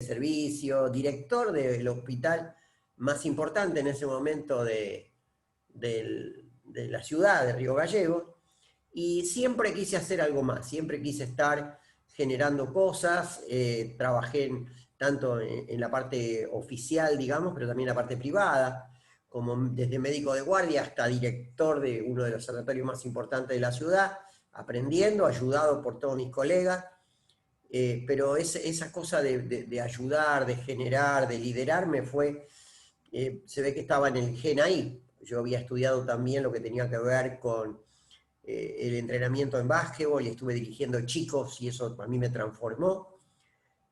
servicio, director del hospital más importante en ese momento de la ciudad de Río Gallegos, y siempre quise hacer algo más, siempre quise estar generando cosas, trabajé tanto en la parte oficial, digamos, pero también en la parte privada, como desde médico de guardia hasta director de uno de los sanatorios más importantes de la ciudad, aprendiendo, ayudado por todos mis colegas. Pero esa cosa de ayudar, de generar, de liderar, se ve que estaba en el gen ahí. Yo había estudiado también lo que tenía que ver con el entrenamiento en básquetbol y estuve dirigiendo chicos y eso a mí me transformó.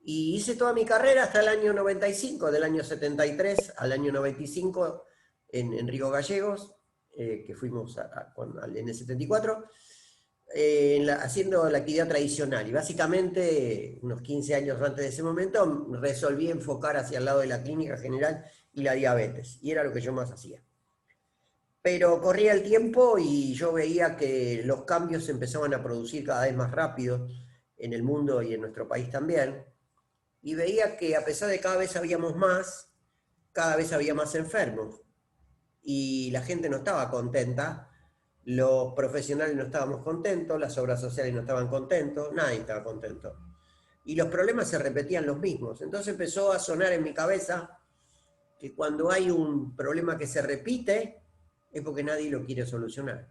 Y hice toda mi carrera hasta el año 95, del año 73 al año 95 en Río Gallegos, que fuimos en el 74. Haciendo la actividad tradicional, y básicamente unos 15 años antes de ese momento resolví enfocar hacia el lado de la clínica general y la diabetes, y era lo que yo más hacía. Pero corría el tiempo y yo veía que los cambios se empezaban a producir cada vez más rápido en el mundo y en nuestro país también, y veía que a pesar de cada vez habíamos más, cada vez había más enfermos, y la gente no estaba contenta. Los profesionales no estábamos contentos, las obras sociales no estaban contentos, nadie estaba contento. Y los problemas se repetían los mismos. Entonces empezó a sonar en mi cabeza que cuando hay un problema que se repite, es porque nadie lo quiere solucionar.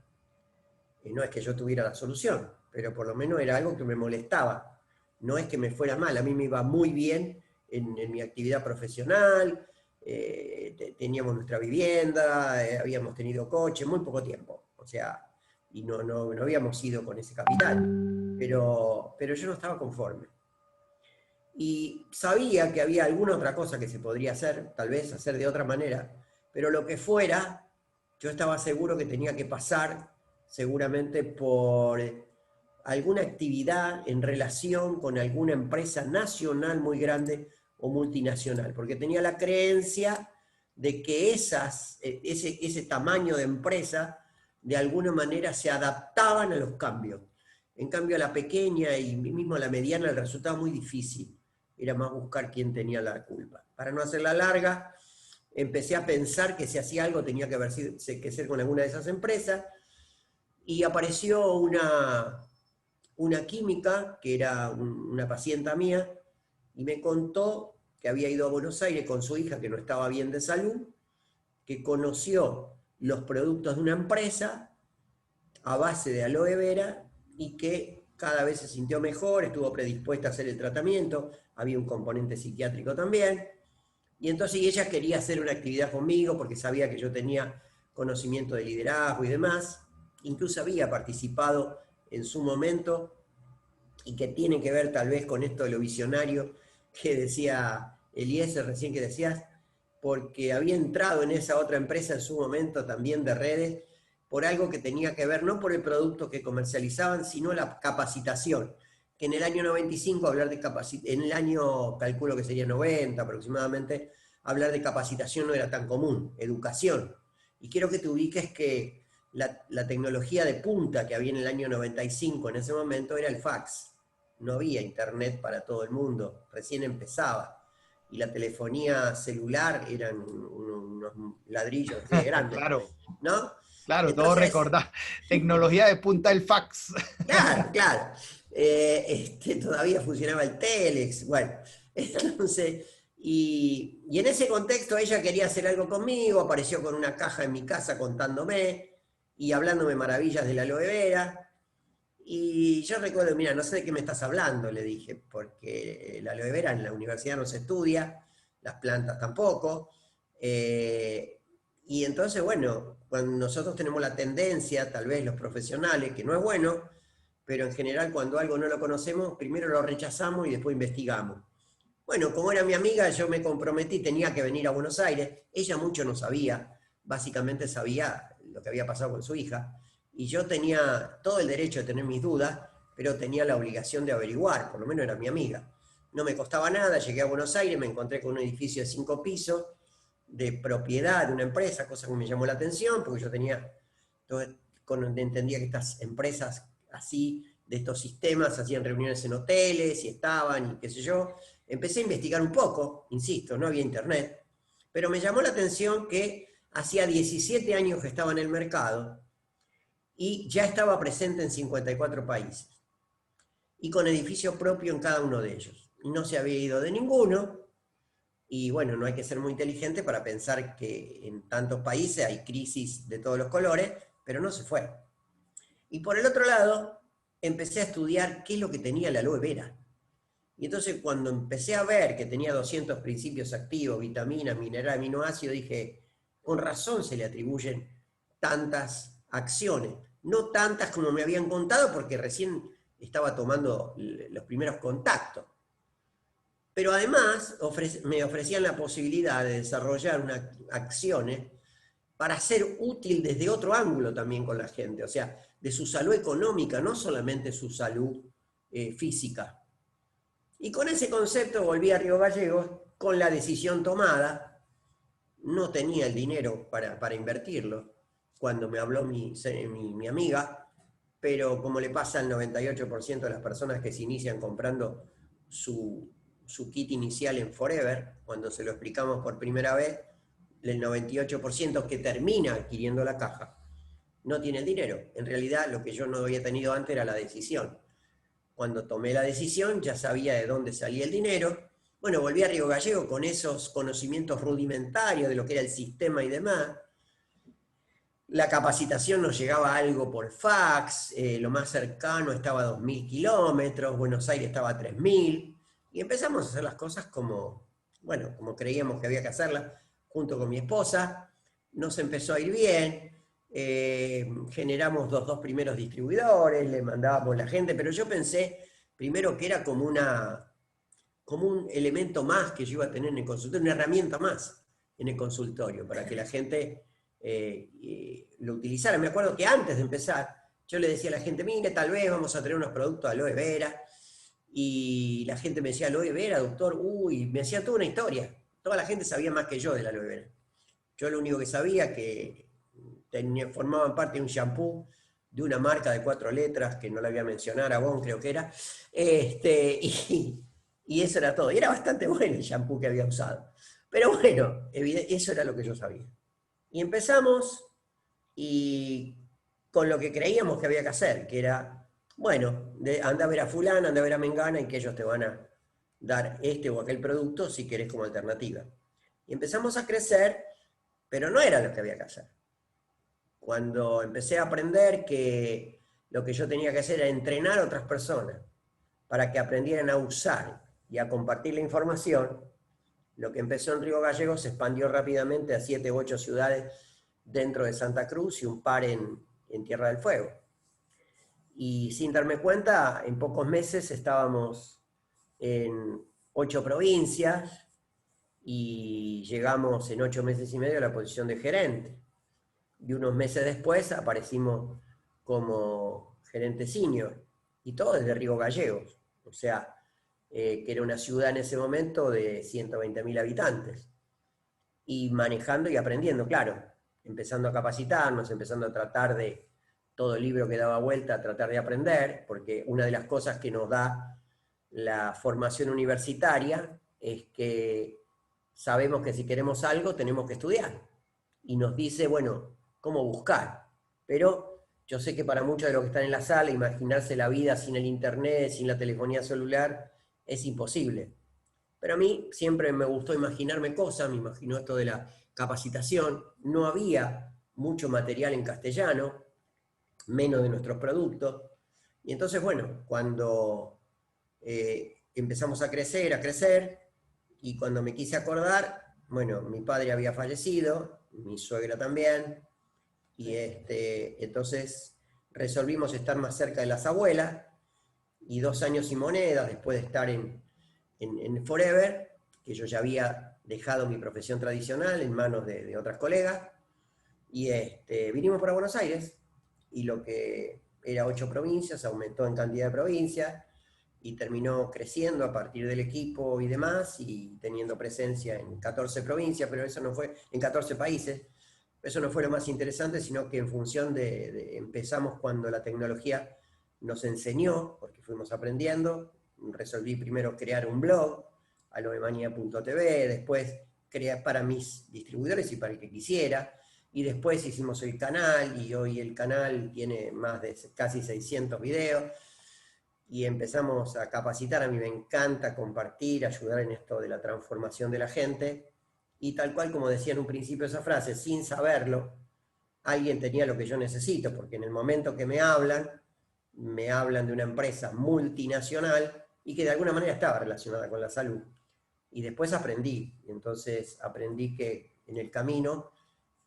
Y no es que yo tuviera la solución, pero por lo menos era algo que me molestaba. No es que me fuera mal, a mí me iba muy bien en mi actividad profesional, teníamos nuestra vivienda, habíamos tenido coche, muy poco tiempo. O sea, y no habíamos ido con ese capital, pero yo no estaba conforme. Y sabía que había alguna otra cosa que se podría hacer, tal vez hacer de otra manera, pero lo que fuera, yo estaba seguro que tenía que pasar seguramente por alguna actividad en relación con alguna empresa nacional muy grande o multinacional, porque tenía la creencia de que ese tamaño de empresa de alguna manera se adaptaban a los cambios. En cambio, a la pequeña y mismo a la mediana el resultado muy difícil. Era más buscar quién tenía la culpa. Para no hacerla larga, empecé a pensar que si hacía algo tenía que ser con alguna de esas empresas, y apareció una química, que era una pacienta mía, y me contó que había ido a Buenos Aires con su hija que no estaba bien de salud, que conoció los productos de una empresa a base de aloe vera y que cada vez se sintió mejor, estuvo predispuesta a hacer el tratamiento, había un componente psiquiátrico también, y entonces ella quería hacer una actividad conmigo porque sabía que yo tenía conocimiento de liderazgo y demás, incluso había participado en su momento, y que tiene que ver tal vez con esto de lo visionario que decía Eliezer recién que decías, porque había entrado en esa otra empresa en su momento también de redes, por algo que tenía que ver no por el producto que comercializaban, sino la capacitación. Que en el año 95 hablar de capacitación, en el año calculo que sería 90 aproximadamente, hablar de capacitación no era tan común, educación. Y quiero que te ubiques que la tecnología de punta que había en el año 95 en ese momento era el fax. No había internet para todo el mundo, recién empezaba. Y la telefonía celular eran unos ladrillos de grandes, Claro, ¿no? claro, todo Entonces, recordar. Tecnología de punta el fax. claro, claro. Todavía funcionaba el Telex, bueno, entonces, y en ese contexto ella quería hacer algo conmigo, apareció con una caja en mi casa contándome y hablándome maravillas de la aloe vera. Y yo recuerdo, mira, no sé de qué me estás hablando, le dije, porque la aloe vera en la universidad no se estudia, las plantas tampoco. Y entonces, bueno, cuando nosotros tenemos la tendencia, tal vez los profesionales, que no es bueno, pero en general cuando algo no lo conocemos, primero lo rechazamos y después investigamos. Bueno, como era mi amiga, yo me comprometí, tenía que venir a Buenos Aires. Ella mucho no sabía, básicamente sabía lo que había pasado con su hija. Y yo tenía todo el derecho de tener mis dudas, pero tenía la obligación de averiguar, por lo menos era mi amiga. No me costaba nada, llegué a Buenos Aires, me encontré con un edificio de 5 pisos, de propiedad de una empresa, cosa que me llamó la atención, porque yo entendía que estas empresas así, de estos sistemas, hacían reuniones en hoteles y estaban y qué sé yo, Empecé a investigar un poco, insisto, no había internet, pero me llamó la atención que hacía 17 años que estaba en el mercado y ya estaba presente en 54 países y con edificio propio en cada uno de ellos. Y no se había ido de ninguno. Y bueno, no hay que ser muy inteligente para pensar que en tantos países hay crisis de todos los colores, pero no se fue. Y por el otro lado, empecé a estudiar qué es lo que tenía la aloe vera. Y entonces cuando empecé a ver que tenía 200 principios activos, vitaminas, minerales, aminoácidos, dije, con razón se le atribuyen tantas acciones. No tantas como me habían contado porque recién estaba tomando los primeros contactos. Pero además me ofrecían la posibilidad de desarrollar unas acciones para ser útil desde otro ángulo también con la gente, o sea, de su salud económica, no solamente su salud física. Y con ese concepto volví a Río Gallegos con la decisión tomada. No tenía el dinero para invertirlo cuando me habló mi amiga, pero como le pasa al 98% de las personas que se inician comprando su kit inicial en Forever, cuando se lo explicamos por primera vez, el 98% que termina adquiriendo la caja no tiene el dinero. En realidad lo que yo no había tenido antes era la decisión. Cuando tomé la decisión ya sabía de dónde salía el dinero. Bueno, volví a Río Gallegos con esos conocimientos rudimentarios de lo que era el sistema y demás. La capacitación nos llegaba algo por fax, lo más cercano estaba a 2.000 kilómetros, Buenos Aires estaba a 3.000, y empezamos a hacer las cosas como, bueno, como creíamos que había que hacerlas, junto con mi esposa. Nos empezó a ir bien, generamos los dos primeros distribuidores, le mandábamos la gente, pero yo pensé primero que era como un elemento más que yo iba a tener en el consultorio, una herramienta más en el consultorio, para que la gente lo utilizara. Me acuerdo que antes de empezar, yo le decía a la gente, mire, tal vez vamos a tener unos productos de aloe vera, y la gente me decía, aloe vera, doctor, uy, me hacía toda una historia. Toda la gente sabía más que yo de la aloe vera. Yo lo único que sabía que formaban parte de un shampoo de una marca de 4 letras, que no la voy a mencionar, Avon creo que era, y eso era todo. Y era bastante bueno el shampoo que había usado. Pero bueno, eso era lo que yo sabía. Y empezamos y con lo que creíamos que había que hacer, que era, bueno, anda a ver a fulana, anda a ver a mengana y que ellos te van a dar este o aquel producto si querés como alternativa. Y empezamos a crecer, pero no era lo que había que hacer. Cuando empecé a aprender que lo que yo tenía que hacer era entrenar a otras personas para que aprendieran a usar y a compartir la información, lo que empezó en Río Gallegos se expandió rápidamente a 7 u 8 ciudades dentro de Santa Cruz y un par en Tierra del Fuego. Y sin darme cuenta, en pocos meses estábamos en 8 provincias y llegamos en 8 meses y medio a la posición de gerente. Y unos meses después aparecimos como gerente senior, y todo desde Río Gallegos, o sea, que era una ciudad en ese momento de 120.000 habitantes, y manejando y aprendiendo, claro, empezando a capacitarnos, empezando a tratar de todo el libro que daba vuelta, a tratar de aprender, porque una de las cosas que nos da la formación universitaria es que sabemos que si queremos algo tenemos que estudiar, y nos dice, bueno, cómo buscar, pero yo sé que para muchos de los que están en la sala, imaginarse la vida sin el internet, sin la telefonía celular, es imposible. Pero a mí siempre me gustó imaginarme cosas, me imaginó esto de la capacitación, no había mucho material en castellano, menos de nuestros productos, y entonces, bueno, cuando empezamos a crecer, y cuando me quise acordar, bueno, mi padre había fallecido, mi suegra también, y entonces resolvimos estar más cerca de las abuelas, y 2 años y monedas después de estar en Forever, que yo ya había dejado mi profesión tradicional en manos de otras colegas, y vinimos para Buenos Aires, y lo que era 8 provincias aumentó en cantidad de provincias, y terminó creciendo a partir del equipo y demás, y teniendo presencia en 14 provincias, pero eso no fue, en 14 países. Eso no fue lo más interesante, sino que en función empezamos cuando la tecnología nos enseñó, porque fuimos aprendiendo, resolví primero crear un blog, aloemania.tv, después creé para mis distribuidores y para el que quisiera, y después hicimos el canal, y hoy el canal tiene más de casi 600 videos, y empezamos a capacitar. A mí me encanta compartir, ayudar en esto de la transformación de la gente, y tal cual como decía en un principio esa frase, sin saberlo, alguien tenía lo que yo necesito, porque en el momento que me hablan de una empresa multinacional y que de alguna manera estaba relacionada con la salud. Y después aprendí, entonces aprendí que en el camino,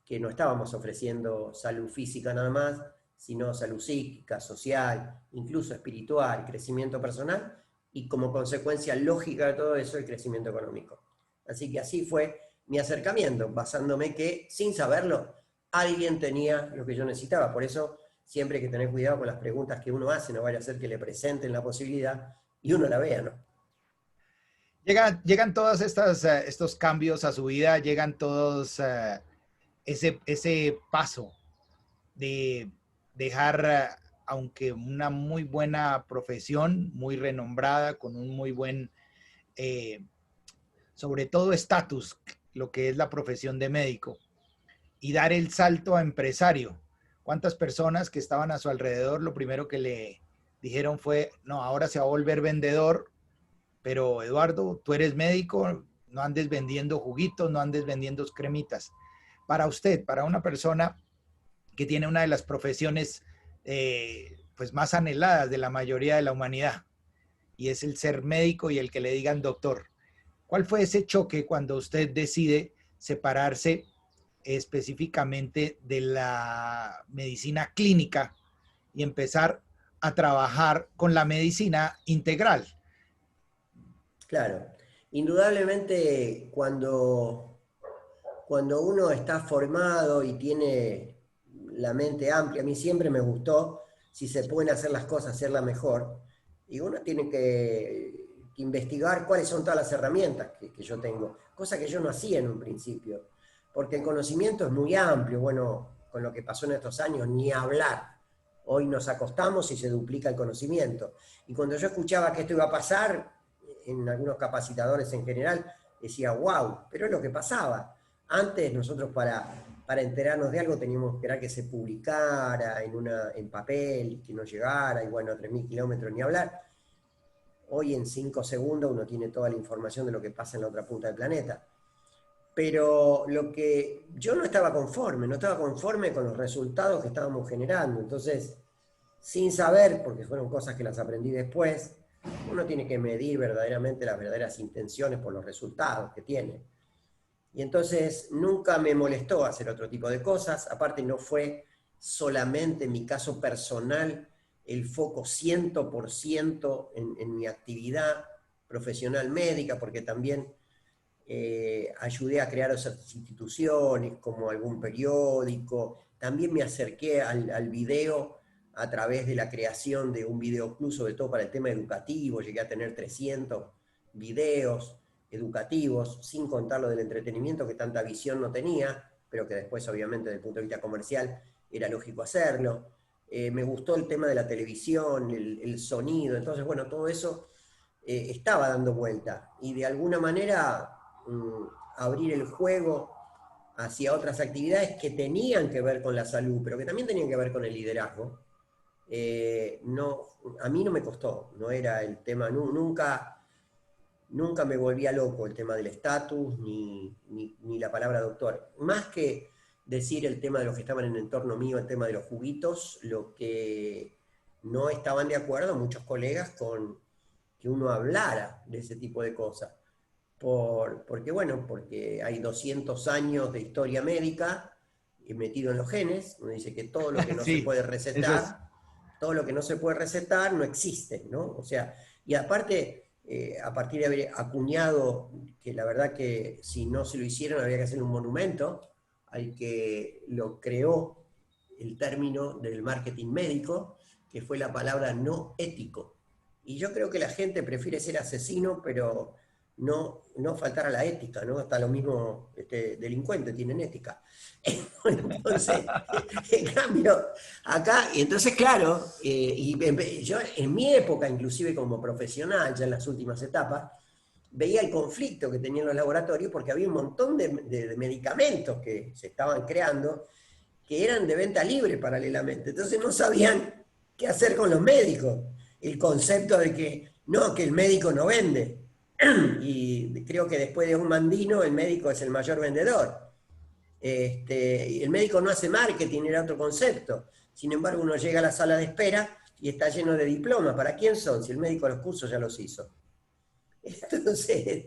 que no estábamos ofreciendo salud física nada más, sino salud psíquica, social, incluso espiritual, crecimiento personal, y como consecuencia lógica de todo eso, el crecimiento económico. Así que así fue mi acercamiento, basándome que, sin saberlo, alguien tenía lo que yo necesitaba. Por eso siempre hay que tener cuidado con las preguntas que uno hace, no vaya a ser que le presenten la posibilidad y uno la vea, ¿no? Llegan todos estos cambios a su vida, llegan todos ese paso de dejar, aunque una muy buena profesión, muy renombrada, con un muy buen, sobre todo estatus, lo que es la profesión de médico, y dar el salto a empresario. ¿Cuántas personas que estaban a su alrededor, lo primero que le dijeron fue, no, ahora se va a volver vendedor, pero Eduardo, tú eres médico, no andes vendiendo juguitos, no andes vendiendo cremitas? Para usted, para una persona que tiene una de las profesiones pues más anheladas de la mayoría de la humanidad, y es el ser médico y el que le digan doctor, ¿cuál fue ese choque cuando usted decide separarse específicamente de la medicina clínica y empezar a trabajar con la medicina integral? Claro, indudablemente cuando uno está formado y tiene la mente amplia, a mí siempre me gustó, si se pueden hacer las cosas, hacerla mejor, y uno tiene que investigar cuáles son todas las herramientas que yo tengo, cosa que yo no hacía en un principio, porque el conocimiento es muy amplio. Bueno, con lo que pasó en estos años, ni hablar. Hoy nos acostamos y se duplica el conocimiento. Y cuando yo escuchaba que esto iba a pasar, en algunos capacitadores en general, decía, wow, pero es lo que pasaba. Antes nosotros para enterarnos de algo teníamos que esperar que se publicara en papel, que nos llegara, y bueno, a 3.000 kilómetros ni hablar. Hoy en 5 segundos uno tiene toda la información de lo que pasa en la otra punta del planeta. Pero lo que yo no estaba conforme con los resultados que estábamos generando. Entonces, sin saber, porque fueron cosas que las aprendí después, uno tiene que medir verdaderamente las verdaderas intenciones por los resultados que tiene. Y entonces nunca me molestó hacer otro tipo de cosas. Aparte, no fue solamente en mi caso personal el foco 100% en mi actividad profesional médica, porque también ayudé a crear otras instituciones como algún periódico. También me acerqué al video a través de la creación de un videoclub, sobre todo para el tema educativo. Llegué a tener 300 videos educativos, sin contar lo del entretenimiento, que tanta visión no tenía, pero que después, obviamente, desde el punto de vista comercial, era lógico hacerlo. Me gustó el tema de la televisión, el sonido. Entonces, bueno, todo eso estaba dando vuelta. Y de alguna manera abrir el juego hacia otras actividades que tenían que ver con la salud, pero que también tenían que ver con el liderazgo. No, a mí no me costó, no era el tema, nunca me volvía loco el tema del estatus ni la palabra doctor. Más que decir el tema de los que estaban en el entorno mío, el tema de los juguitos, lo que no estaban de acuerdo muchos colegas con que uno hablara de ese tipo de cosas. Porque hay 200 años de historia médica metido en los genes. Uno dice que todo lo que no Sí, se puede recetar, todo lo que no se puede recetar no existe, ¿no? O sea, y aparte, a partir de haber acuñado, que la verdad que si no se lo hicieron había que hacer un monumento al que lo creó el término del marketing médico, que fue la palabra no ético. Y yo creo que la gente prefiere ser asesino, pero no faltar a la ética, ¿no? Hasta lo mismo delincuentes tienen ética. Entonces, en cambio, acá, y entonces, claro, yo en mi época, inclusive como profesional, ya en las últimas etapas, veía el conflicto que tenían los laboratorios porque había un montón de medicamentos que se estaban creando que eran de venta libre paralelamente. Entonces no sabían qué hacer con los médicos. El concepto de que no, que el médico no vende. Y creo que después de un Mandino, el médico es el mayor vendedor. El médico no hace marketing, era otro concepto. Sin embargo, uno llega a la sala de espera y está lleno de diplomas. ¿Para quién son? Si el médico los cursos ya los hizo. Entonces,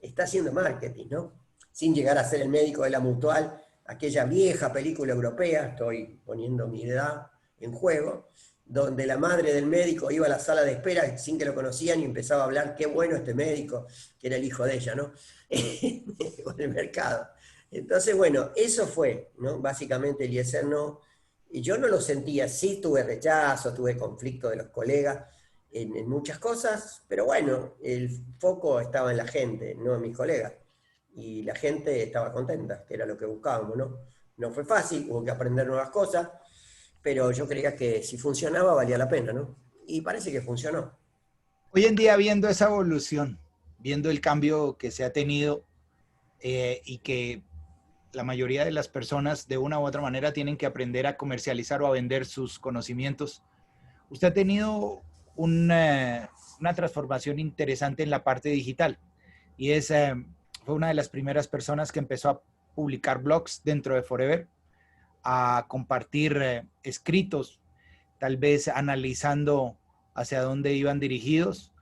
está haciendo marketing, ¿no? Sin llegar a ser el médico de la Mutual, aquella vieja película europea, estoy poniendo mi edad en juego, donde la madre del médico iba a la sala de espera sin que lo conocían y empezaba a hablar, qué bueno este médico, que era el hijo de ella, ¿no? Con el mercado. Entonces, bueno, eso fue, ¿no? Básicamente Eliezer no, y yo no lo sentía, sí tuve rechazo, tuve conflicto de los colegas, en muchas cosas, pero bueno, el foco estaba en la gente, no en mis colegas. Y la gente estaba contenta, que era lo que buscábamos, ¿no? No fue fácil, hubo que aprender nuevas cosas, pero yo creía que si funcionaba valía la pena, ¿no? Y parece que funcionó. Hoy en día, viendo esa evolución, viendo el cambio que se ha tenido y que la mayoría de las personas de una u otra manera tienen que aprender a comercializar o a vender sus conocimientos, usted ha tenido una transformación interesante en la parte digital y fue una de las primeras personas que empezó a publicar blogs dentro de Forever, a compartir escritos, tal vez analizando hacia dónde iban dirigidos.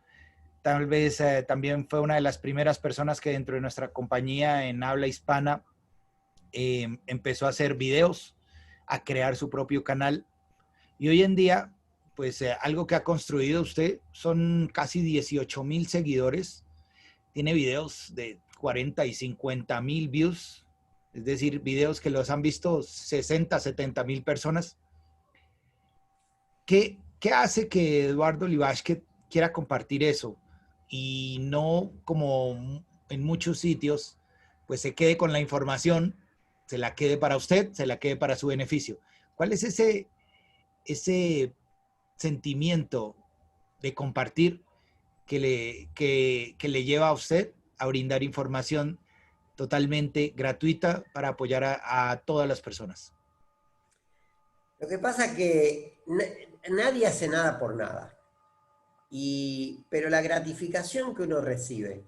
Tal vez también fue una de las primeras personas que dentro de nuestra compañía en habla hispana empezó a hacer videos, a crear su propio canal. Y hoy en día, pues algo que ha construido usted son casi 18,000 seguidores. Tiene videos de 40 y 50,000 views, es decir, videos que los han visto 60, 70,000 personas. ¿Qué hace que Eduardo Olivash quiera compartir eso y no como en muchos sitios, pues se quede con la información, se la quede para usted, se la quede para su beneficio? ¿Cuál es ese sentimiento de compartir que le lleva a usted a brindar información totalmente gratuita para apoyar a todas las personas? Lo que pasa es que nadie hace nada por nada. Pero la gratificación que uno recibe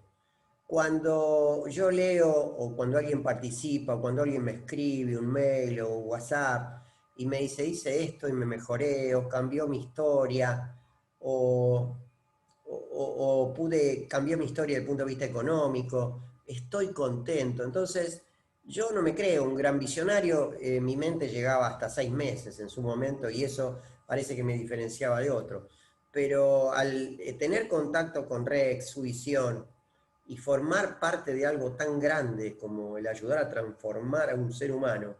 cuando yo leo o cuando alguien participa o cuando alguien me escribe un mail o WhatsApp y me dice, hice esto y me mejoré o cambió mi historia o, o pude cambiar mi historia desde el punto de vista económico, estoy contento. Entonces, yo no me creo un gran visionario, mi mente llegaba hasta 6 meses en su momento y eso parece que me diferenciaba de otro. Pero al tener contacto con Rex, su visión, y formar parte de algo tan grande como el ayudar a transformar a un ser humano,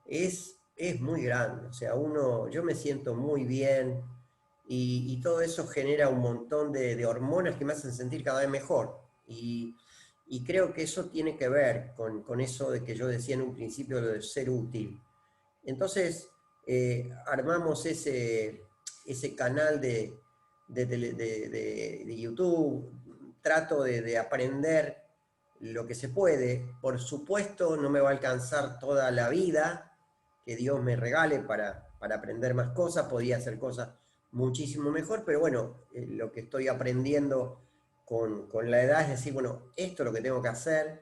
es muy grande. O sea, yo me siento muy bien y todo eso genera un montón de hormonas que me hacen sentir cada vez mejor. Y creo que eso tiene que ver con eso de que yo decía en un principio, lo de ser útil. Entonces, armamos ese canal de YouTube, trato de aprender lo que se puede. Por supuesto, no me va a alcanzar toda la vida que Dios me regale para aprender más cosas, podía hacer cosas muchísimo mejor, pero bueno, lo que estoy aprendiendo con la edad es decir, bueno, esto es lo que tengo que hacer,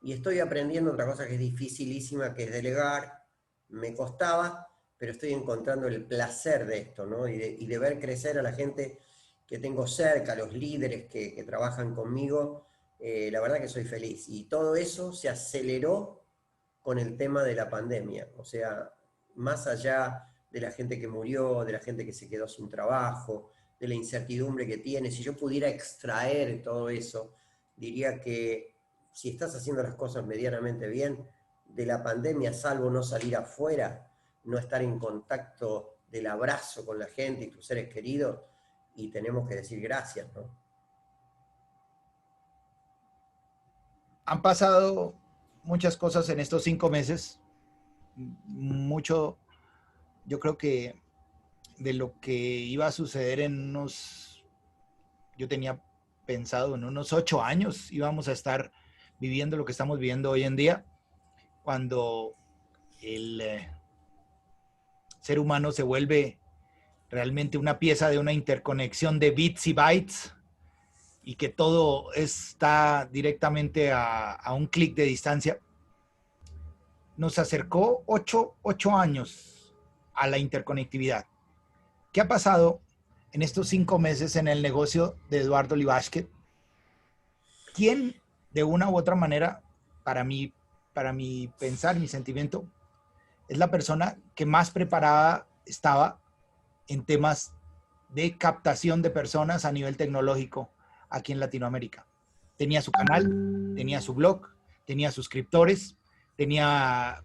y estoy aprendiendo otra cosa que es dificilísima, que es delegar, me costaba, pero estoy encontrando el placer de esto, ¿no? Y de ver crecer a la gente que tengo cerca, los líderes que trabajan conmigo, la verdad que soy feliz. Y todo eso se aceleró con el tema de la pandemia. O sea, más allá de la gente que murió, de la gente que se quedó sin trabajo, de la incertidumbre que tiene, si yo pudiera extraer todo eso, diría que si estás haciendo las cosas medianamente bien, de la pandemia, salvo no salir afuera, no estar en contacto del abrazo con la gente y tus seres queridos, y tenemos que decir gracias, ¿no? Han pasado muchas cosas en estos 5 meses, mucho, yo creo que de lo que iba a suceder yo tenía pensado en unos 8 años íbamos a estar viviendo lo que estamos viviendo hoy en día, cuando el ser humano se vuelve realmente una pieza de una interconexión de bits y bytes y que todo está directamente a un clic de distancia. Nos acercó 8 años a la interconectividad. ¿Qué ha pasado en estos 5 meses en el negocio de Eduardo Libashket? ¿Quién, de una u otra manera, para mi pensar, mi sentimiento, es la persona que más preparada estaba en temas de captación de personas a nivel tecnológico aquí en Latinoamérica? Tenía su canal, tenía su blog, tenía suscriptores, tenía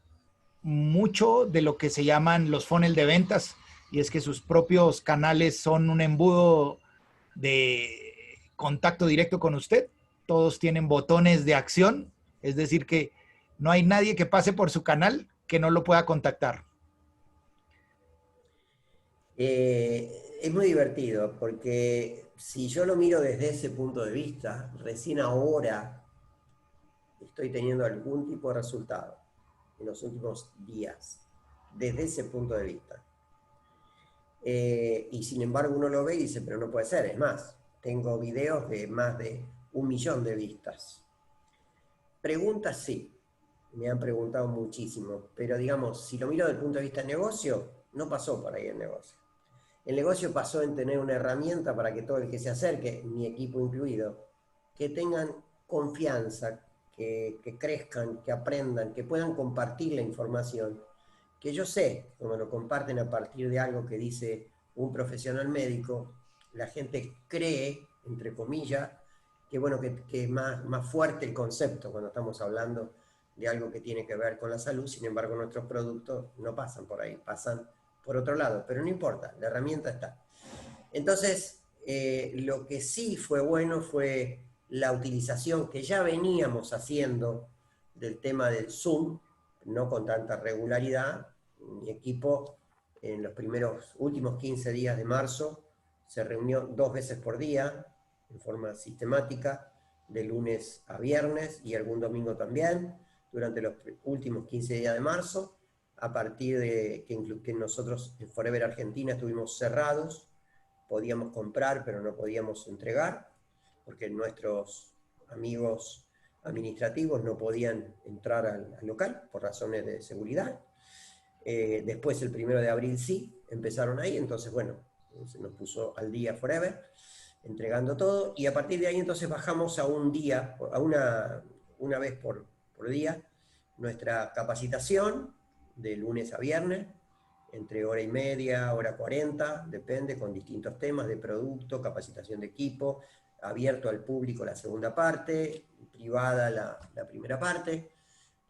mucho de lo que se llaman los funnel de ventas, y es que sus propios canales son un embudo de contacto directo con usted. Todos tienen botones de acción, es decir, que no hay nadie que pase por su canal que no lo pueda contactar. Es muy divertido porque si yo lo miro desde ese punto de vista, recién ahora estoy teniendo algún tipo de resultado en los últimos días, desde ese punto de vista. Y sin embargo uno lo ve y dice, pero no puede ser, es más, tengo videos de más de 1 millón de vistas. Preguntas sí, me han preguntado muchísimo, pero digamos, si lo miro desde el punto de vista de negocio, no pasó por ahí el negocio. El negocio pasó en tener una herramienta para que todo el que se acerque, mi equipo incluido, que tengan confianza, que crezcan, que aprendan, que puedan compartir la información, que yo sé, como lo comparten a partir de algo que dice un profesional médico, la gente cree, entre comillas, que bueno, que es más fuerte el concepto cuando estamos hablando de algo que tiene que ver con la salud. Sin embargo, nuestros productos no pasan por ahí, pasan por otro lado, pero no importa, la herramienta está. Entonces, lo que sí fue bueno fue la utilización que ya veníamos haciendo del tema del Zoom, no con tanta regularidad. Mi equipo en los últimos 15 días de marzo se reunió 2 veces por día en forma sistemática, de lunes a viernes y algún domingo también, durante los últimos 15 días de marzo, a partir de que nosotros en Forever Argentina estuvimos cerrados. Podíamos comprar, pero no podíamos entregar, porque nuestros amigos administrativos no podían entrar al local por razones de seguridad. Después, el 1 de abril sí, empezaron ahí, entonces, bueno, se nos puso al día Forever, entregando todo, y a partir de ahí entonces bajamos a un día, a una vez por día, nuestra capacitación de lunes a viernes, entre hora y media, hora 40, depende, con distintos temas de producto, capacitación de equipo, abierto al público la segunda parte, privada la primera parte,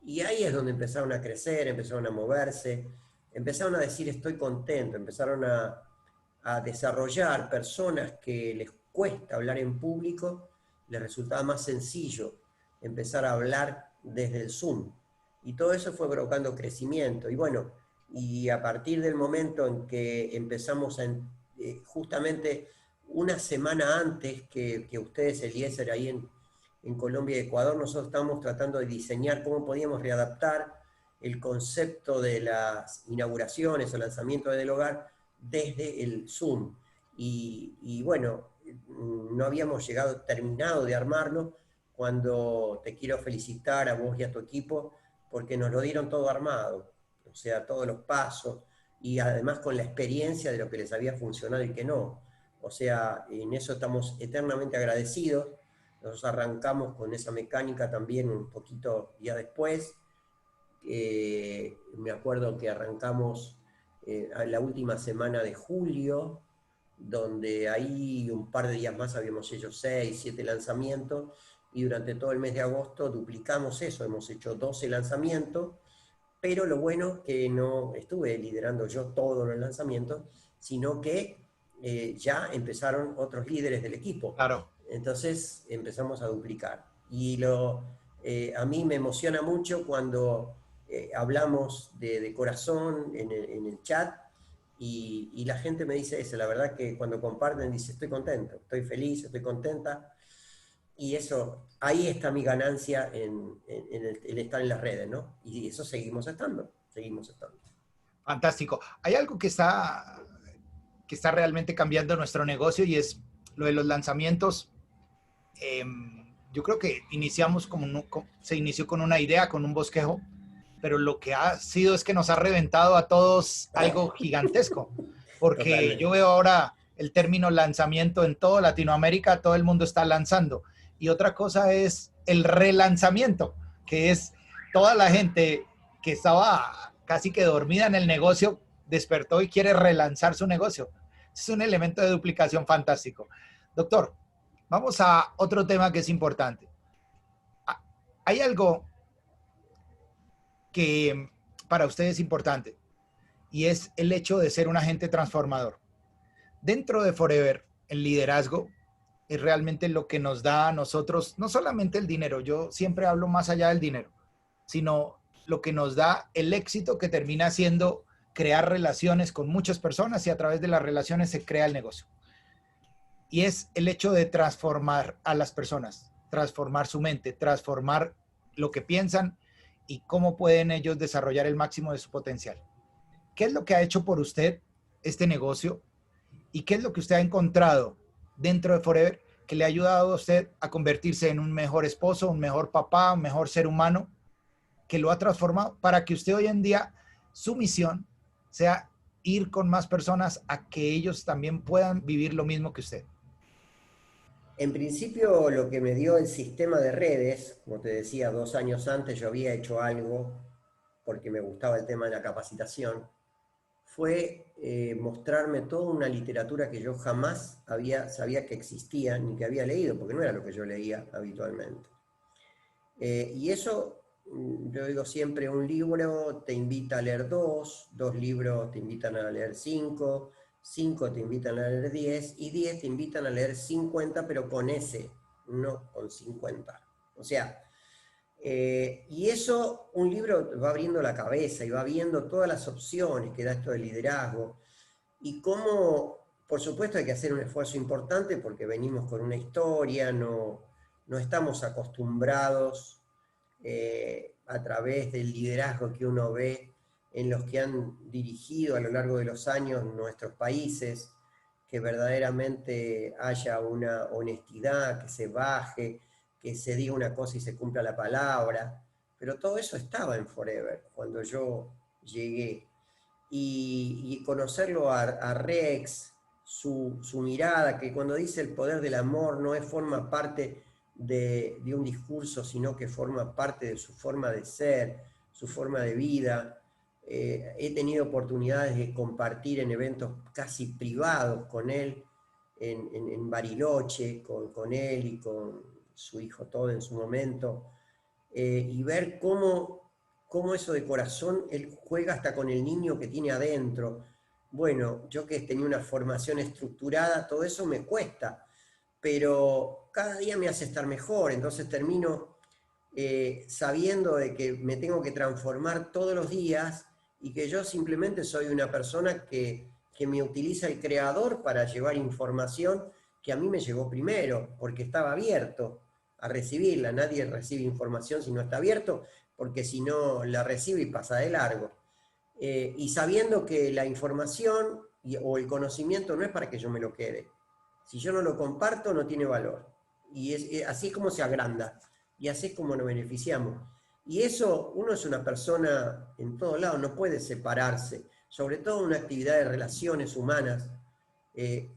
y ahí es donde empezaron a crecer, empezaron a moverse, empezaron a decir estoy contento, empezaron a desarrollar personas que les cuesta hablar en público, les resultaba más sencillo empezar a hablar desde el Zoom. Y todo eso fue provocando crecimiento. Y bueno, y a partir del momento en que empezamos justamente una semana antes que ustedes, Eliezer, ahí en Colombia y Ecuador, nosotros estábamos tratando de diseñar cómo podíamos readaptar el concepto de las inauguraciones o lanzamientos del hogar desde el Zoom. Y bueno, no habíamos terminado de armarlo, cuando te quiero felicitar a vos y a tu equipo, porque nos lo dieron todo armado, o sea, todos los pasos, y además con la experiencia de lo que les había funcionado y que no. O sea, en eso estamos eternamente agradecidos. Nosotros arrancamos con esa mecánica también un poquito día después. Me acuerdo que arrancamos la última semana de julio, donde ahí un par de días más habíamos hecho 6, 7 lanzamientos, y durante todo el mes de agosto duplicamos eso, hemos hecho 12 lanzamientos, pero lo bueno que no estuve liderando yo todos los lanzamientos, sino que ya empezaron otros líderes del equipo. Claro. Entonces empezamos a duplicar. Y a mí me emociona mucho cuando hablamos de corazón en el chat, y la gente me dice eso. La verdad que cuando comparten dice estoy contento, estoy feliz, estoy contenta. Y eso, ahí está mi ganancia en el estar en las redes, ¿no? Y eso seguimos estando, seguimos estando. Fantástico. Hay algo que está realmente cambiando nuestro negocio y es lo de los lanzamientos. Eh, yo creo que se inició con una idea, con un bosquejo, pero lo que ha sido es que nos ha reventado a todos algo gigantesco, porque yo Totalmente. veo ahora el término lanzamiento en toda Latinoamérica, todo el mundo está lanzando. Y otra cosa es el relanzamiento, que es toda la gente que estaba casi que dormida en el negocio, despertó y quiere relanzar su negocio. Es un elemento de duplicación fantástico. Doctor, vamos a otro tema que es importante. Hay algo que para usted es importante y es el hecho de ser un agente transformador. Dentro de Forever, el liderazgo es realmente lo que nos da a nosotros, no solamente el dinero, yo siempre hablo más allá del dinero, sino lo que nos da el éxito que termina siendo crear relaciones con muchas personas y a través de las relaciones se crea el negocio. Y es el hecho de transformar a las personas, transformar su mente, transformar lo que piensan y cómo pueden ellos desarrollar el máximo de su potencial. ¿Qué es lo que ha hecho por usted este negocio y qué es lo que usted ha encontrado dentro de Forever que le ha ayudado a usted a convertirse en un mejor esposo, un mejor papá, un mejor ser humano, que lo ha transformado para que usted hoy en día, su misión sea ir con más personas a que ellos también puedan vivir lo mismo que usted? En principio, lo que me dio el sistema de redes, como te decía, 2 años antes yo había hecho algo porque me gustaba el tema de la capacitación, fue mostrarme toda una literatura que yo jamás sabía que existía ni que había leído, porque no era lo que yo leía habitualmente. Y eso, yo digo siempre, un libro te invita a leer dos libros te invitan a leer cinco te invitan a leer 10 y 10 te invitan a leer 50, pero con S, no con 50. O sea, y eso, un libro va abriendo la cabeza y va viendo todas las opciones que da esto de liderazgo y cómo, por supuesto, hay que hacer un esfuerzo importante porque venimos con una historia, no estamos acostumbrados a través del liderazgo que uno ve en los que han dirigido a lo largo de los años nuestros países, que verdaderamente haya una honestidad, que se baje, que se diga una cosa y se cumpla la palabra. Pero todo eso estaba en Forever cuando yo llegué. Y conocerlo a Rex, su mirada, que cuando dice el poder del amor no es forma parte de un discurso, sino que forma parte de su forma de ser, su forma de vida. He tenido oportunidades de compartir en eventos casi privados con él, en Bariloche, con él y con su hijo todo en su momento, y ver cómo eso de corazón, él juega hasta con el niño que tiene adentro. Bueno, yo que tenía una formación estructurada, todo eso me cuesta, pero cada día me hace estar mejor, entonces termino sabiendo de que me tengo que transformar todos los días y que yo simplemente soy una persona que me utiliza el creador para llevar información que a mí me llegó primero, porque estaba abierto a recibirla. Nadie recibe información si no está abierto, porque si no la recibe y pasa de largo. Y sabiendo que la información o el conocimiento no es para que yo me lo quede. Si yo no lo comparto, no tiene valor. Y así es como se agranda. Y así es como nos beneficiamos. Y eso, uno es una persona en todos lados, no puede separarse, sobre todo en una actividad de relaciones humanas. Eh,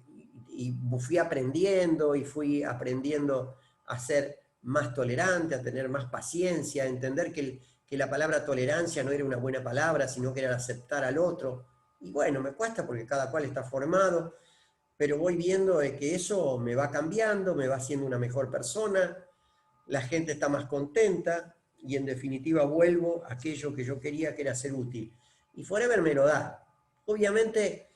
y fui aprendiendo y fui aprendiendo a ser más tolerante, a tener más paciencia, a entender que la palabra tolerancia no era una buena palabra, sino que era aceptar al otro. Y bueno, me cuesta porque cada cual está formado, pero voy viendo de que eso me va cambiando, me va haciendo una mejor persona, la gente está más contenta y en definitiva vuelvo a aquello que yo quería, que era ser útil. Y Forever me lo da. Obviamente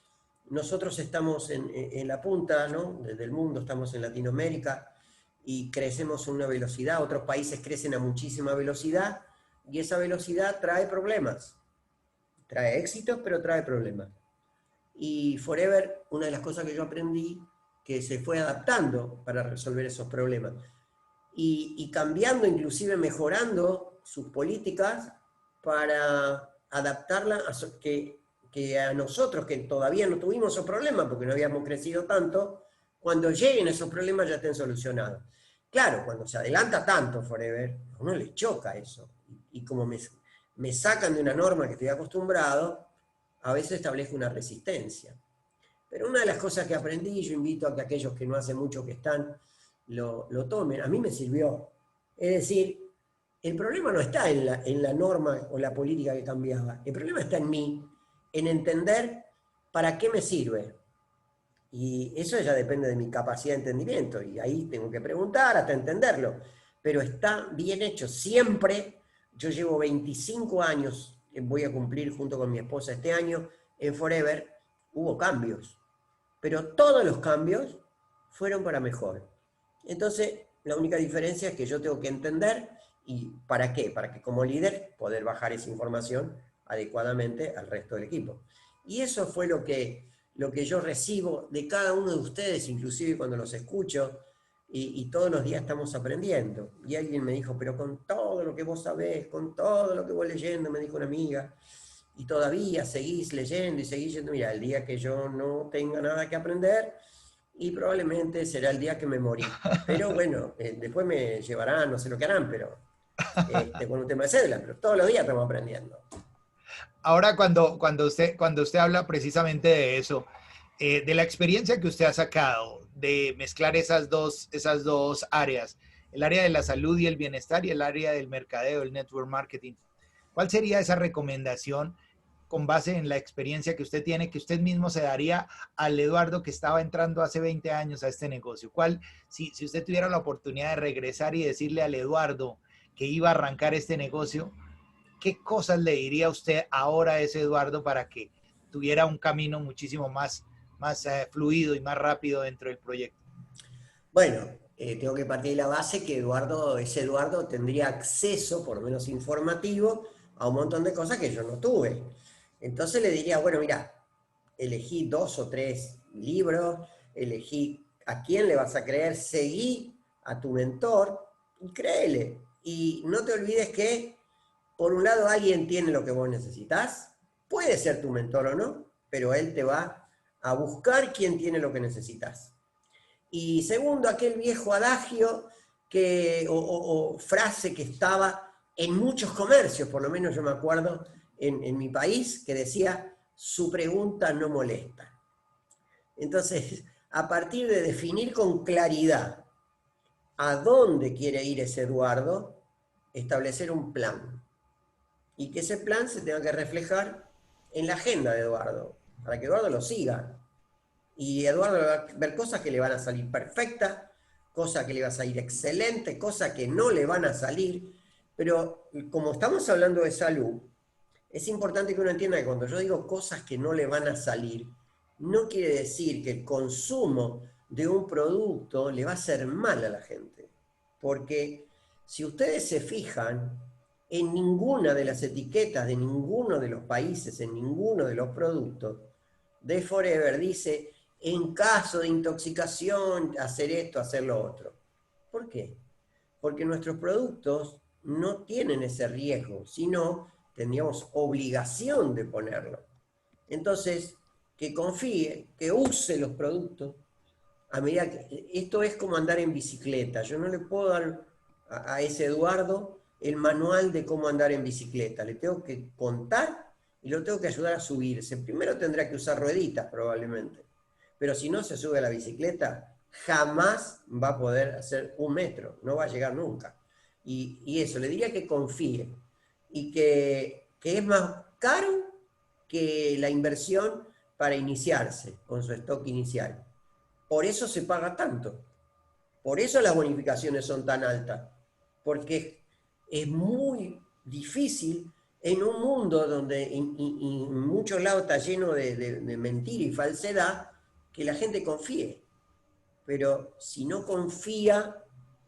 nosotros estamos en la punta, ¿no? Del mundo, estamos en Latinoamérica y crecemos a una velocidad, otros países crecen a muchísima velocidad y esa velocidad trae problemas. Trae éxitos, pero trae problemas. Y Forever, una de las cosas que yo aprendí, que se fue adaptando para resolver esos problemas. y cambiando, inclusive mejorando sus políticas para adaptarla que a nosotros, que todavía no tuvimos esos problemas porque no habíamos crecido tanto, cuando lleguen esos problemas ya estén solucionados. Claro, cuando se adelanta tanto Forever, a uno le choca eso. Y como me sacan de una norma que estoy acostumbrado, a veces establezco una resistencia. Pero una de las cosas que aprendí, yo invito a que aquellos que no hace mucho que están, lo tomen. A mí me sirvió. Es decir, el problema no está en la norma o la política que cambiaba. El problema está en mí, en entender para qué me sirve. Y eso ya depende de mi capacidad de entendimiento. Y ahí tengo que preguntar hasta entenderlo. Pero está bien hecho. Siempre, yo llevo 25 años, voy a cumplir junto con mi esposa este año, en Forever, hubo cambios. Pero todos los cambios fueron para mejor. Entonces, la única diferencia es que yo tengo que entender, ¿y para qué? Para que como líder poder bajar esa información adecuadamente al resto del equipo. Y eso fue lo que yo recibo de cada uno de ustedes, inclusive cuando los escucho, y todos los días estamos aprendiendo. Y alguien me dijo, pero con todo lo que vos sabés, con todo lo que vos leyendo, me dijo una amiga, y todavía seguís leyendo y seguís leyendo, mira, el día que yo no tenga nada que aprender, y probablemente será el día que me morí. Pero bueno, después me llevarán, no sé lo que harán, pero con un tema de cédula, pero todos los días estamos aprendiendo. Ahora, cuando usted habla precisamente de eso, de la experiencia que usted ha sacado, de mezclar esas dos áreas, el área de la salud y el bienestar y el área del mercadeo, el network marketing, ¿cuál sería esa recomendación con base en la experiencia que usted tiene, que usted mismo se daría al Eduardo que estaba entrando hace 20 años a este negocio? ¿Cuál, si usted tuviera la oportunidad de regresar y decirle al Eduardo que iba a arrancar este negocio, qué cosas le diría usted ahora a ese Eduardo para que tuviera un camino muchísimo más fluido y más rápido dentro del proyecto? Bueno, tengo que partir de la base que ese Eduardo tendría acceso, por lo menos informativo, a un montón de cosas que yo no tuve. Entonces le diría, bueno, mira, elegí 2 o 3 libros, elegí a quién le vas a creer, seguí a tu mentor y créele. Y no te olvides que, por un lado, alguien tiene lo que vos necesitas, puede ser tu mentor o no, pero él te va a buscar quién tiene lo que necesitas. Y segundo, aquel viejo adagio o frase que estaba en muchos comercios, por lo menos yo me acuerdo en mi país, que decía, su pregunta no molesta. Entonces, a partir de definir con claridad a dónde quiere ir ese Eduardo, establecer un plan. Y que ese plan se tenga que reflejar en la agenda de Eduardo, para que Eduardo lo siga. Y Eduardo va a ver cosas que le van a salir perfectas, cosas que le van a salir excelentes, cosas que no le van a salir. Pero como estamos hablando de salud, es importante que uno entienda que cuando yo digo cosas que no le van a salir, no quiere decir que el consumo de un producto le va a hacer mal a la gente. Porque si ustedes se fijan, en ninguna de las etiquetas de ninguno de los países, en ninguno de los productos, de Forever dice, en caso de intoxicación, hacer esto, hacer lo otro. ¿Por qué? Porque nuestros productos no tienen ese riesgo, sino tendríamos obligación de ponerlo. Entonces, que confíe, que use los productos. A medida que, esto es como andar en bicicleta. Yo no le puedo dar a ese Eduardo el manual de cómo andar en bicicleta. Le tengo que contar y lo tengo que ayudar a subirse. Primero tendrá que usar rueditas probablemente. Pero si no se sube a la bicicleta, jamás va a poder hacer 1 metro. No va a llegar nunca. Y eso, le diría que confíe. Y que es más caro que la inversión para iniciarse con su stock inicial. Por eso se paga tanto. Por eso las bonificaciones son tan altas. Porque es muy difícil en un mundo donde en muchos lados está lleno de mentira y falsedad, que la gente confíe. Pero si no confía,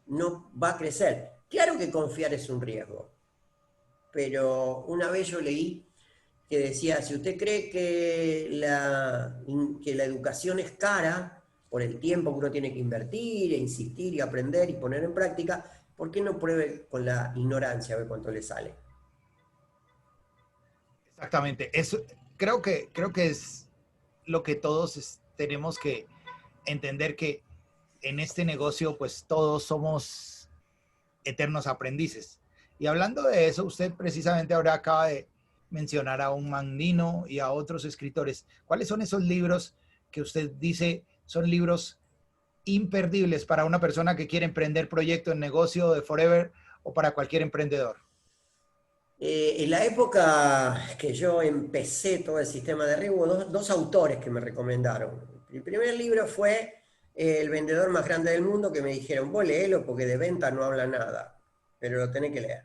no va a crecer. Claro que confiar es un riesgo. Pero una vez yo leí que decía, si usted cree que la educación es cara, por el tiempo que uno tiene que invertir, e insistir y aprender y poner en práctica, ¿por qué no pruebe con la ignorancia a ver cuánto le sale? Exactamente. Eso, creo que es lo que todos tenemos que entender, que en este negocio pues todos somos eternos aprendices. Y hablando de eso, usted precisamente ahora acaba de mencionar a un Mandino y a otros escritores. ¿Cuáles son esos libros que usted dice son libros imperdibles para una persona que quiere emprender proyecto en negocio de Forever o para cualquier emprendedor? En la época que yo empecé todo el sistema de Red, hubo dos autores que me recomendaron. El primer libro fue El vendedor más grande del mundo, que me dijeron, vos léelo porque de venta no habla nada, pero lo tenés que leer.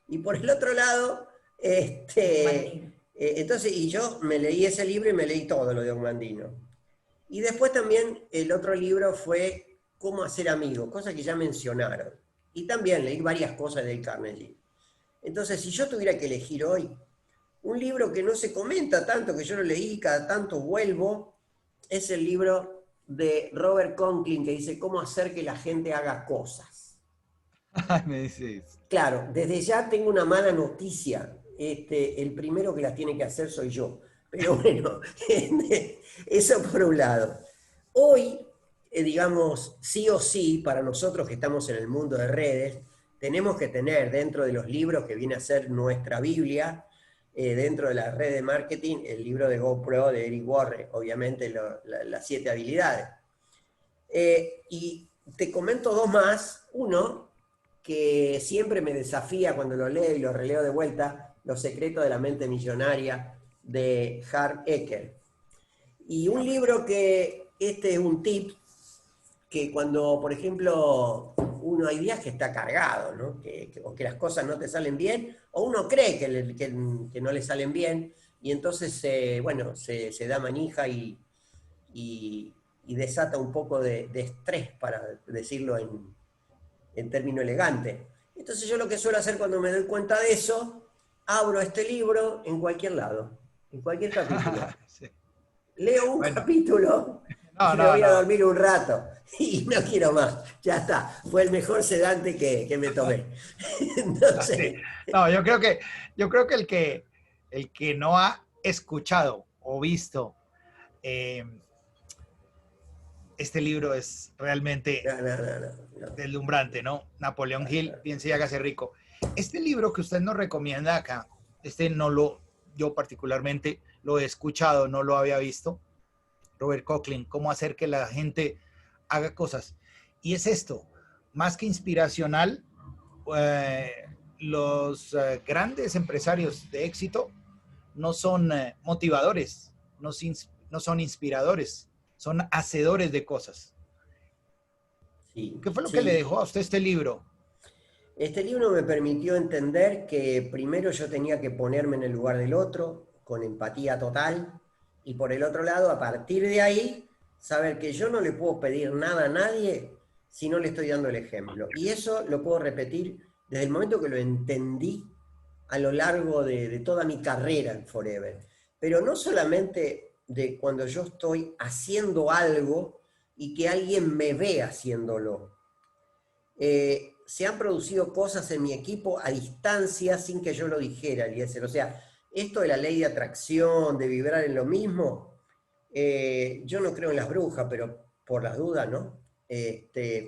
Y por el otro lado, entonces, y yo me leí ese libro y me leí todo lo de Ogmandino. Y después también el otro libro fue Cómo hacer amigos, cosa que ya mencionaron. Y también leí varias cosas del Carnegie. Entonces, si yo tuviera que elegir hoy un libro que no se comenta tanto, que yo lo leí y cada tanto vuelvo, es el libro de Robert Conklin que dice Cómo hacer que la gente haga cosas. Me dices. Claro, desde ya tengo una mala noticia. El primero que las tiene que hacer soy yo. Pero bueno, eso por un lado. Hoy, digamos, sí o sí, para nosotros que estamos en el mundo de redes, tenemos que tener dentro de los libros que viene a ser nuestra Biblia, dentro de la red de marketing, el libro de GoPro de Eric Worre, obviamente las 7 habilidades. Y te comento dos más. Uno, que siempre me desafía cuando lo leo y lo releo de vuelta, Los secretos de la mente millonaria de Harv Eker. Y un libro que, este es un tip, que cuando, por ejemplo, uno hay días que está cargado, ¿no? O que las cosas no te salen bien, o uno cree que no le salen bien, y entonces, bueno, se da manija y desata un poco de estrés, para decirlo en término elegante. Entonces yo lo que suelo hacer cuando me doy cuenta de eso, abro este libro en cualquier lado, en cualquier capítulo. Sí. Leo un Bueno, capítulo no, y me no, voy a no. dormir un rato. Y no quiero más. Ya está. Fue el mejor sedante que me tomé. Sí. Entonces, No, yo creo que el que no ha escuchado o visto eh, este libro es realmente no, no, no, no, no. deslumbrante, ¿no? Napoleón Hill, Claro. piense y hágase rico. Este libro que usted nos recomienda acá, yo particularmente lo he escuchado, no lo había visto. Robert Conklin, cómo hacer que la gente haga cosas. Y es esto, más que inspiracional, eh, los grandes empresarios de éxito no son motivadores, no son inspiradores, son hacedores de cosas. Sí, ¿Qué fue lo que le sí. dejó a usted este libro? Este libro me permitió entender que primero yo tenía que ponerme en el lugar del otro, con empatía total, y por el otro lado, a partir de ahí, saber que yo no le puedo pedir nada a nadie si no le estoy dando el ejemplo. Y eso lo puedo repetir desde el momento que lo entendí a lo largo de toda mi carrera en Forever. Pero no solamente de cuando yo estoy haciendo algo y que alguien me ve haciéndolo. Se han producido cosas en mi equipo a distancia sin que yo lo dijera, Eliezer. O sea, esto de la ley de atracción, de vibrar en lo mismo, yo no creo en las brujas, pero por las dudas, ¿no?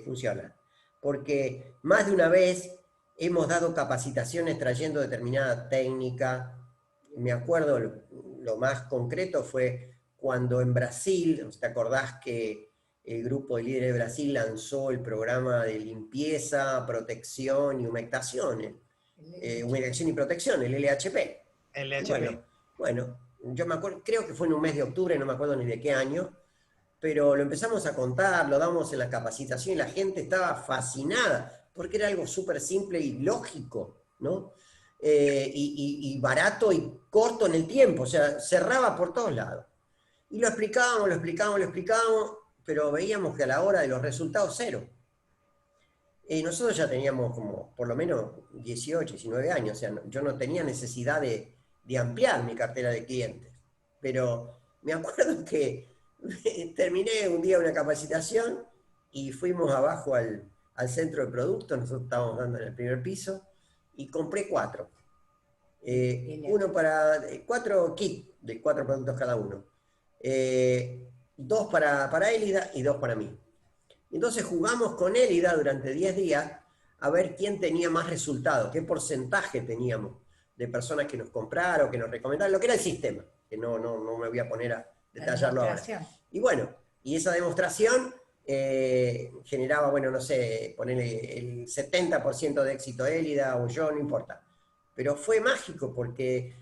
Funciona. Porque más de una vez hemos dado capacitaciones trayendo determinada técnica. Me acuerdo, lo más concreto fue cuando en Brasil, ¿te acordás que el grupo de líderes de Brasil lanzó el programa de limpieza, protección y humectación, humectación y protección, el LHP? El Bueno, HP. bueno, yo me acuerdo, creo que fue en un mes de octubre, no me acuerdo ni de qué año, pero lo empezamos a contar, lo damos en la capacitación y la gente estaba fascinada, porque era algo súper simple y lógico, ¿no? Y barato y corto en el tiempo, o sea, cerraba por todos lados. Y lo explicábamos, lo explicábamos, lo explicábamos, pero veíamos que a la hora de los resultados, cero. Nosotros ya teníamos como por lo menos 18, 19 años, o sea, yo no tenía necesidad de ampliar mi cartera de clientes. Pero me acuerdo que terminé un día una capacitación y fuimos abajo al centro de producto, nosotros estábamos dando en el primer piso, y compré 4. Uno para 4 kits de 4 productos cada uno. 2 para Élida y 2 para mí. Entonces jugamos con Élida durante 10 días a ver quién tenía más resultados, qué porcentaje teníamos de personas que nos compraron, que nos recomendaron, lo que era el sistema, que no me voy a poner a detallarlo ahora. Y bueno, y esa demostración generaba, bueno, no sé, ponerle el 70% de éxito Élida o yo, no importa. Pero fue mágico porque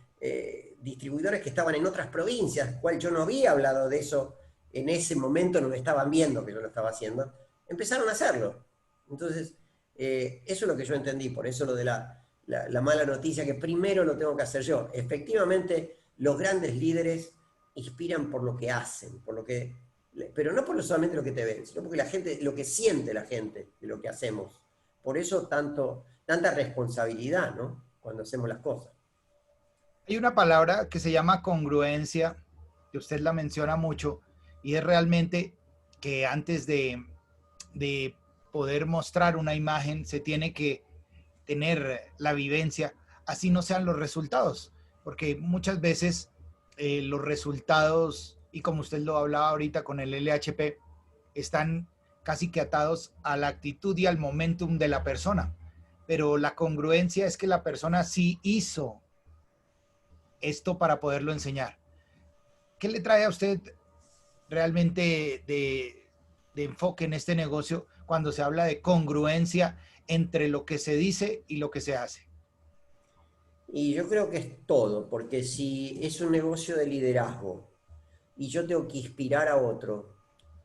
distribuidores que estaban en otras provincias, cual yo no había hablado de eso en ese momento, no me estaban viendo que yo lo estaba haciendo, empezaron a hacerlo. Entonces, eso es lo que yo entendí, por eso lo de la mala noticia, que primero lo tengo que hacer yo. Efectivamente, los grandes líderes inspiran por lo que hacen, pero no por solamente lo que te ven, sino porque la gente, lo que siente la gente de lo que hacemos. Por eso tanta responsabilidad, ¿no? Cuando hacemos las cosas. Hay una palabra que se llama congruencia, que usted la menciona mucho, y es realmente que antes de poder mostrar una imagen se tiene que tener la vivencia, así no sean los resultados, porque muchas veces los resultados, y como usted lo hablaba ahorita con el LHP, están casi que atados a la actitud y al momentum de la persona, pero la congruencia es que la persona sí hizo esto para poderlo enseñar. ¿Qué le trae a usted realmente de enfoque en este negocio cuando se habla de congruencia entre lo que se dice y lo que se hace? Y yo creo que es todo, porque si es un negocio de liderazgo y yo tengo que inspirar a otro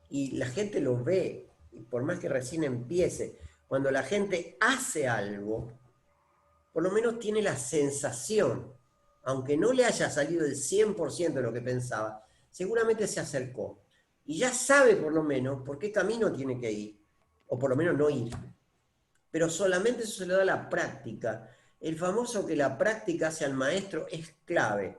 y la gente lo ve, por más que recién empiece, cuando la gente hace algo, por lo menos tiene la sensación, aunque no le haya salido el 100% de lo que pensaba, seguramente se acercó y ya sabe por lo menos por qué camino tiene que ir, o por lo menos no ir. Pero solamente eso se le da la práctica. El famoso que la práctica hace al maestro es clave.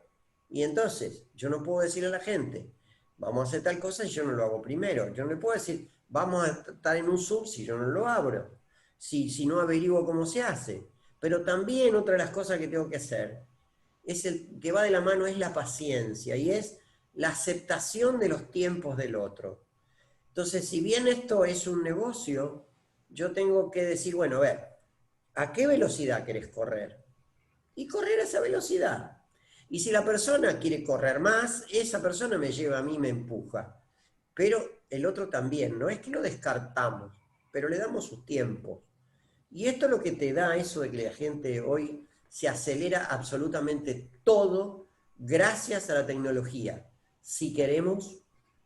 Y entonces, yo no puedo decirle a la gente, vamos a hacer tal cosa si yo no lo hago primero. Yo no le puedo decir, vamos a estar en un Zoom si yo no lo abro, si no averiguo cómo se hace. Pero también otra de las cosas que tengo que hacer, es el que va de la mano, es la paciencia y es la aceptación de los tiempos del otro. Entonces, si bien esto es un negocio, yo tengo que decir, bueno, a ver, ¿a qué velocidad querés correr? Y correr a esa velocidad. Y si la persona quiere correr más, esa persona me lleva a mí, me empuja. Pero el otro también, no es que lo descartamos, pero le damos su tiempo. Y esto es lo que te da eso de que la gente hoy se acelera absolutamente todo gracias a la tecnología. Si queremos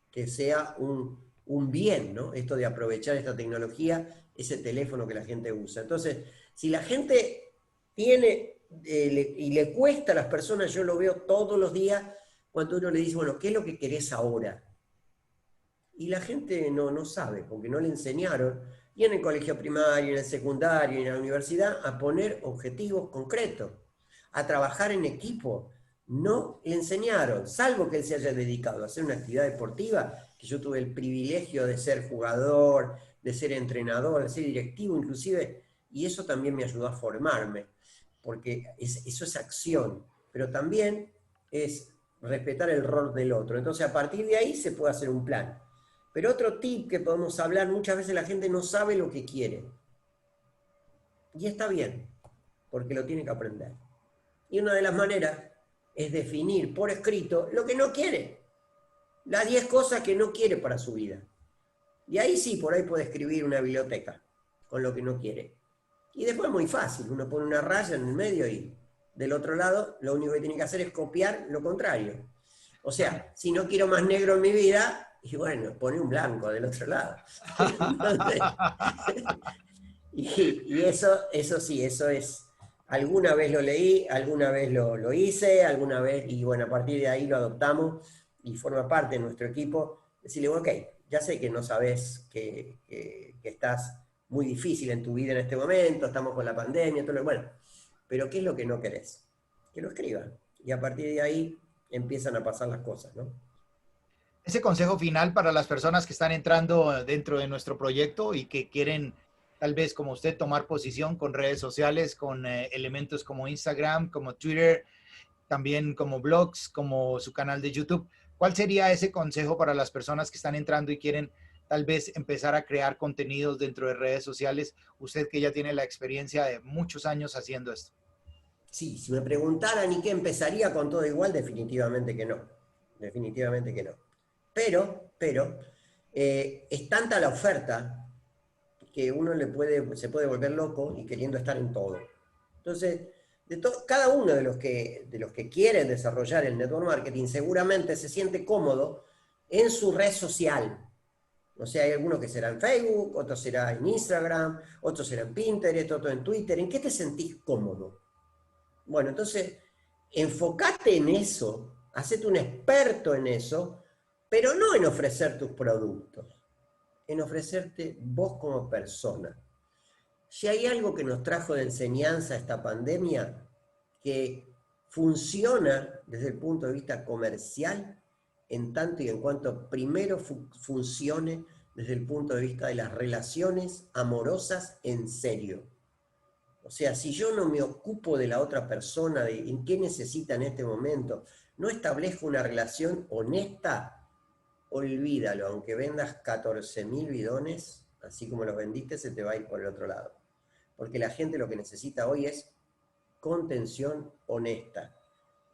que sea un bien, ¿no? Esto de aprovechar esta tecnología, ese teléfono que la gente usa. Entonces, si la gente tiene y le cuesta a las personas, yo lo veo todos los días, cuando uno le dice, bueno, ¿qué es lo que querés ahora? Y la gente no sabe, porque no le enseñaron, y en el colegio primario, en el secundario, y en la universidad, a poner objetivos concretos, a trabajar en equipo. No le enseñaron, salvo que él se haya dedicado a hacer una actividad deportiva, que yo tuve el privilegio de ser jugador, de ser entrenador, de ser directivo inclusive, y eso también me ayudó a formarme, porque eso es acción, pero también es respetar el rol del otro. Entonces, a partir de ahí se puede hacer un plan. Pero otro tip que podemos hablar, muchas veces la gente no sabe lo que quiere. Y está bien, porque lo tiene que aprender. Y una de las maneras es definir por escrito lo que no quiere. Las 10 cosas que no quiere para su vida. Y ahí sí, por ahí puede escribir una biblioteca con lo que no quiere. Y después es muy fácil, uno pone una raya en el medio y del otro lado lo único que tiene que hacer es copiar lo contrario. O sea, si no quiero más negro en mi vida, y bueno, pone un blanco del otro lado. Entonces, y eso sí, eso es, alguna vez lo leí, alguna vez lo hice, alguna vez, y bueno, a partir de ahí lo adoptamos y forma parte de nuestro equipo. Decirle, ok, ya sé que no sabes que estás muy difícil en tu vida en este momento, estamos con la pandemia, todo lo bueno, pero ¿qué es lo que no querés? Que lo escriban. Y a partir de ahí empiezan a pasar las cosas, ¿no? Ese consejo final para las personas que están entrando dentro de nuestro proyecto y que quieren tal vez como usted tomar posición con redes sociales, con elementos como Instagram, como Twitter, también como blogs, como su canal de YouTube. ¿Cuál sería ese consejo para las personas que están entrando y quieren tal vez empezar a crear contenidos dentro de redes sociales? Usted que ya tiene la experiencia de muchos años haciendo esto. Sí, si me preguntaran y qué empezaría con todo igual, definitivamente que no. Definitivamente que no. Pero, es tanta la oferta que uno se puede volver loco y queriendo estar en todo. Entonces, cada uno de los que quieren desarrollar el network marketing seguramente se siente cómodo en su red social. O sea, hay algunos que será en Facebook, otros será en Instagram, otros será en Pinterest, otros en Twitter. ¿En qué te sentís cómodo? Bueno, entonces, enfócate en eso, hacete un experto en eso, pero no en ofrecer tus productos, en ofrecerte vos como persona. Si hay algo que nos trajo de enseñanza esta pandemia, que funciona desde el punto de vista comercial, en tanto y en cuanto primero funcione desde el punto de vista de las relaciones amorosas en serio. O sea, si yo no me ocupo de la otra persona, de en qué necesita en este momento, no establezco una relación honesta, olvídalo, aunque vendas 14.000 bidones, así como los vendiste, se te va a ir por el otro lado. Porque la gente lo que necesita hoy es contención honesta.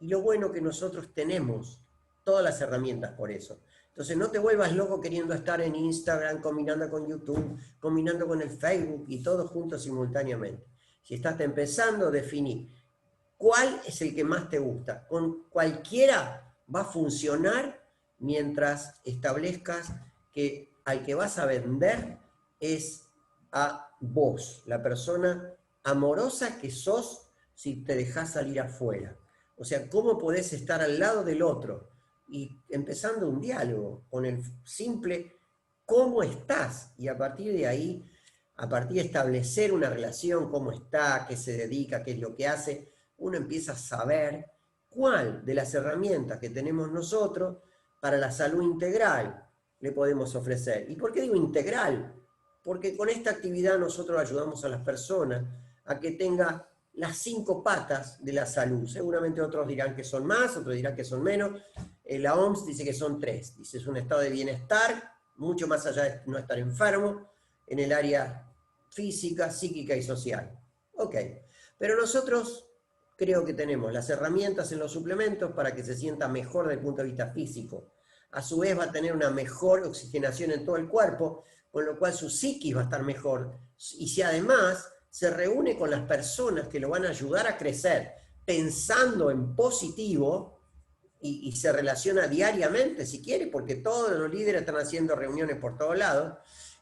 Y lo bueno que nosotros tenemos todas las herramientas por eso. Entonces no te vuelvas loco queriendo estar en Instagram, combinando con YouTube, combinando con el Facebook y todo junto simultáneamente. Si estás empezando, definí cuál es el que más te gusta. Con cualquiera va a funcionar mientras establezcas que al que vas a vender es a vos, la persona amorosa que sos si te dejás salir afuera. O sea, ¿cómo podés estar al lado del otro? Y empezando un diálogo con el simple ¿cómo estás? Y a partir de ahí, a partir de establecer una relación, cómo está, qué se dedica, qué es lo que hace, uno empieza a saber cuál de las herramientas que tenemos nosotros para la salud integral le podemos ofrecer. ¿Y por qué digo integral? Porque con esta actividad nosotros ayudamos a las personas a que tengan las 5 patas de la salud. Seguramente otros dirán que son más, otros dirán que son menos. La OMS dice que son 3. Dice, es un estado de bienestar, mucho más allá de no estar enfermo, en el área física, psíquica y social. Ok, pero nosotros creo que tenemos las herramientas en los suplementos para que se sienta mejor desde el punto de vista físico. A su vez va a tener una mejor oxigenación en todo el cuerpo, con lo cual su psiquis va a estar mejor. Y si además se reúne con las personas que lo van a ayudar a crecer, pensando en positivo, y se relaciona diariamente, si quiere, porque todos los líderes están haciendo reuniones por todos lados,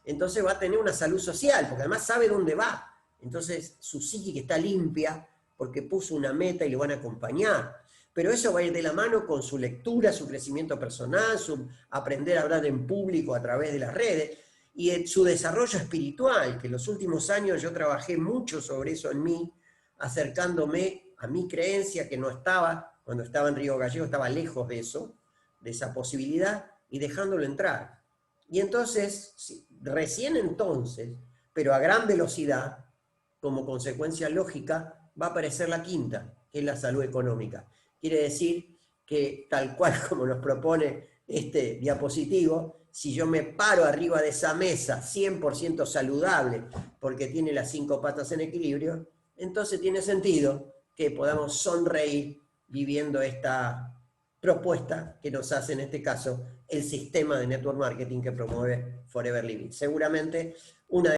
entonces va a tener una salud social, porque además sabe dónde va. Entonces su psique está limpia, porque puso una meta y lo van a acompañar. Pero eso va a ir de la mano con su lectura, su crecimiento personal, su aprender a hablar en público a través de las redes, y su desarrollo espiritual, que en los últimos años yo trabajé mucho sobre eso en mí, acercándome a mi creencia que no estaba, cuando estaba en Río Gallegos, estaba lejos de eso, de esa posibilidad, y dejándolo entrar. Y entonces, recién entonces, pero a gran velocidad, como consecuencia lógica, va a aparecer la quinta, que es la salud económica. Quiere decir que tal cual como nos propone este diapositivo, si yo me paro arriba de esa mesa 100% saludable porque tiene las 5 patas en equilibrio, entonces tiene sentido que podamos sonreír viviendo esta propuesta que nos hace en este caso el sistema de network marketing que promueve Forever Living. Seguramente una